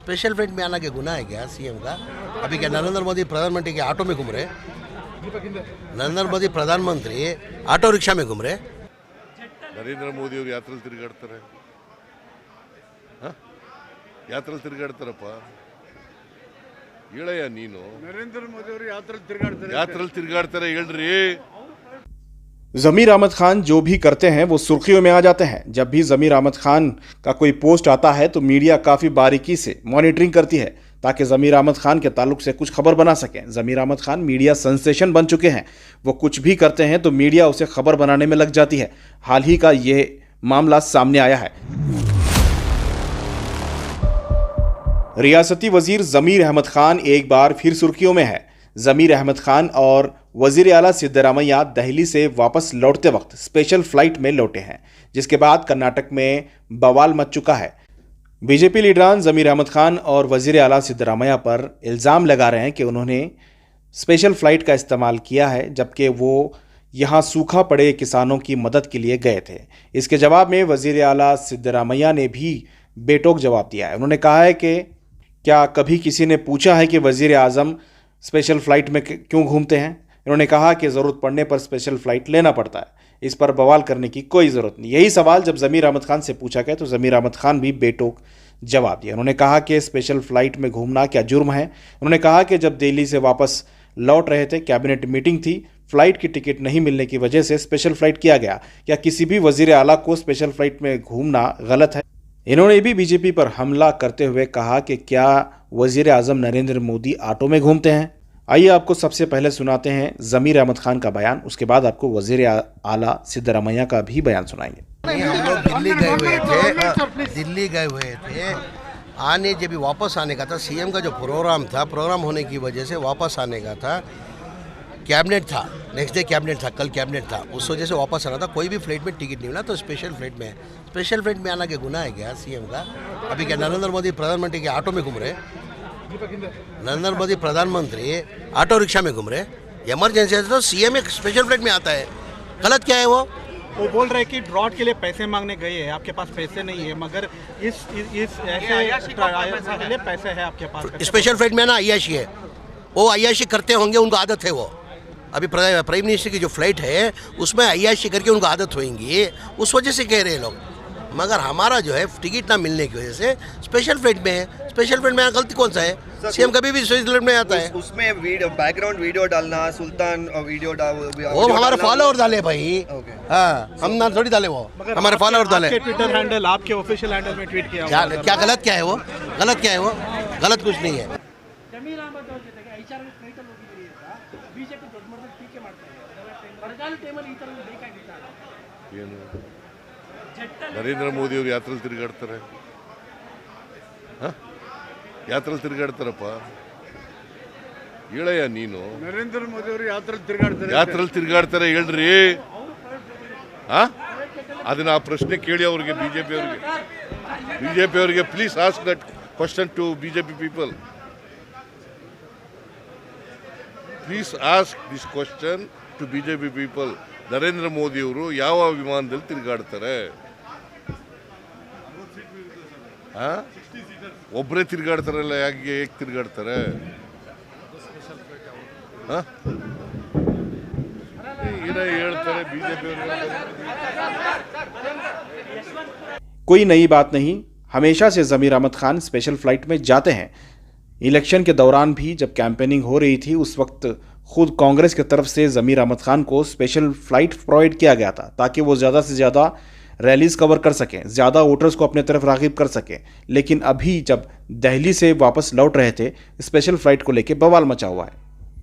Special flight में आना के गुनाह है क्या सीएम का? अभी क्या नरेंद्र मोदी प्रधानमंत्री के ऑटो में घूम रहे? नरेंद्र मोदी प्रधानमंत्री ऑटो रिक्शा में घूम रहे? ನರೇಂದ್ರ ಮೋದಿ ಅವರು ಯಾತ್ರೆಯಲ್ಲಿ ತಿರುಗಾಡ್ತಾರೆ, ಯಾತ್ರೆಯಲ್ಲಿ ತಿರುಗಾಡ್ತಾರಪ್ಪ. ಹೇಳಯ್ಯ ನೀನು. ನರೇಂದ್ರ ಮೋದಿ ಅವರು ಯಾತ್ರೆಯಲ್ಲಿ ತಿರುಗಾಡ್ತಾರೆ ಹೇಳ್ರಿ. ज़मीर अहमद खान जो भी करते हैं वो सुर्खियों में आ जाते हैं। जब भी ज़मीर अहमद खान का कोई पोस्ट आता है तो मीडिया काफ़ी बारीकी से मॉनिटरिंग करती है ताकि ज़मीर अहमद खान के ताल्लुक से कुछ खबर बना सकें। ज़मीर अहमद खान मीडिया सेंसेशन बन चुके हैं। वो कुछ भी करते हैं तो मीडिया उसे खबर बनाने में लग जाती है। हाल ही का ये मामला सामने आया है। रियासती वजीर ज़मीर अहमद खान एक बार फिर सुर्खियों में है। ज़मीर अहमद खान और वजीर आला सिद्धरामैया दिल्ली से वापस लौटते वक्त स्पेशल फ्लाइट में लौटे हैं, जिसके बाद कर्नाटक में बवाल मच चुका है। बीजेपी लीडरान ज़मीर अहमद खान और वजीर आला सिद्धरामैया पर इल्ज़ाम लगा रहे हैं कि उन्होंने स्पेशल फ्लाइट का इस्तेमाल किया है, जबकि वो यहाँ सूखा पड़े किसानों की मदद के लिए गए थे। इसके जवाब में वजीर आला सिद्धरामैया ने भी बेटोक जवाब दिया है। उन्होंने कहा है कि क्या कभी किसी ने पूछा है कि वजीर आज़म स्पेशल फ़्लाइट में क्यों घूमते हैं? इन्होंने कहा कि ज़रूरत पड़ने पर स्पेशल फ़्लाइट लेना पड़ता है, इस पर बवाल करने की कोई ज़रूरत नहीं। यही सवाल जब ज़मीर अहमद खान से पूछा गया तो ज़मीर अहमद खान भी बेटोक जवाब दिया। उन्होंने कहा कि स्पेशल फ़्लाइट में घूमना क्या जुर्म है? उन्होंने कहा कि जब दिल्ली से वापस लौट रहे थे, कैबिनेट मीटिंग थी, फ़्लाइट की टिकट नहीं मिलने की वजह से स्पेशल फ़्लाइट किया गया। क्या किसी भी वज़ीर आला को स्पेशल फ़्लाइट में घूमना गलत है? इन्होंने भी बीजेपी पर हमला करते हुए कहा कि क्या वज़ीर आज़म नरेंद्र मोदी ऑटो में घूमते हैं? आइए आपको सबसे पहले सुनाते हैं ज़मीर अहमद खान का बयान, उसके बाद आपको वज़ीर आला सिद्धरामैया का भी बयान सुनाएंगे। हम लोग दिल्ली गए हुए थे आने जब भी वापस आने का था, सीएम का जो प्रोग्राम होने की वजह से वापस आने का था। कैबिनेट था, नेक्स्ट डे कैबिनेट था, कल कैबिनेट था, उस वजह से वापस आना था। कोई भी फ्लाइट में टिकट नहीं मिला तो स्पेशल फ्लाइट में आना के गुनाह है क्या सीएम का? अभी क्या नरेंद्र मोदी प्रधानमंत्री के ऑटो में घूम रहे? नरेंद्र मोदी प्रधानमंत्री ऑटो रिक्शा में घूम रहे? इमरजेंसी है तो सीएम एक स्पेशल फ्लाइट में आता है, गलत क्या है? वो बोल रहे हैं कि ड्रॉट के लिए पैसे मांगने गए हैं, आपके पास पैसे नहीं है, मगर इस ऐसे के लिए पैसे है आपके पास। स्पेशल फ्लाइट में ना अय्याशी है, वो अय्याशी करते होंगे, उनको आदत है। वो अभी प्राइम मिनिस्टर की जो फ्लाइट है उसमें अय्याशी करके उनको आदत होगी, उस वजह से कह रहे हैं लोग। मगर हमारा जो है टिकट ना मिलने की वजह से स्पेशल फ्लाइट में है। स्पेशल फ्लाइट में गलती कौन सा है? सीएम कभी भी स्पेशल फ्लाइट में आता है। उसमें वीडियो बैकग्राउंड वीडियो डालना, सुल्तान वीडियो वो हमारे फॉलोअर डाले भाई। हाँ, हम ना थोड़ी डाले, वो हमारे फॉलोअर डाले। ट्विटर हैंडल आपके ऑफिशियल हैंडल में ट्वीट किया, क्या गलत क्या है? वो गलत क्या है? वो गलत कुछ नहीं है। ನರೇಂದ್ರ ಮೋದಿ ಅವರು ಯಾತ್ರೆಯಲ್ಲಿ ತಿರುಗಾಡ್ತಾರೆ, ಯಾತ್ರೆಯಲ್ಲಿ ತಿರುಗಾಡ್ತಾರಪ್ಪ. ಹೇಳಯ್ಯ ನೀನು. ನರೇಂದ್ರ ಮೋದಿ ಅವರು ಯಾತ್ರೆಯಲ್ಲಿ ತಿರುಗಾಡ್ತಾರೆ ಹೇಳ್ರಿ. ಅದನ್ನ ಆ ಪ್ರಶ್ನೆ ಕೇಳಿ ಅವ್ರಿಗೆ, ಬಿಜೆಪಿ ಅವರಿಗೆ please ask that question to BJP people. Please ask this question to BJP people. Narendra Modi ಅವರು ಯಾವ ವಿಮಾನದಲ್ಲಿ ತಿರುಗಾಡ್ತಾರೆ? ಒಬ್ಬರೇ ತಿರುಗಾಡ್ತಾರಲ್ಲ, ಹೇಗೆ ತಿರುಗಾಡ್ತಾರೆ? ಏನೋ ಹೇಳ್ತಾರೆ ಬಿಜೆಪಿ ಅವರು. कोई नई बात नहीं, हमेशा से ज़मीर अहमद खान स्पेशल फ्लाइट में जाते हैं। इलेक्शन के दौरान भी जब कैंपेनिंग हो रही थी उस वक्त खुद कांग्रेस की तरफ से ज़मीर अहमद खान को स्पेशल फ्लाइट प्रोवाइड किया गया था ताकि वो ज़्यादा से ज़्यादा रैलीज़ कवर कर सकें, ज़्यादा वोटर्स को अपने तरफ राग़िब कर सकें। लेकिन अभी जब दिल्ली से वापस लौट रहे थे, स्पेशल फ्लाइट को लेकर बवाल मचा हुआ है।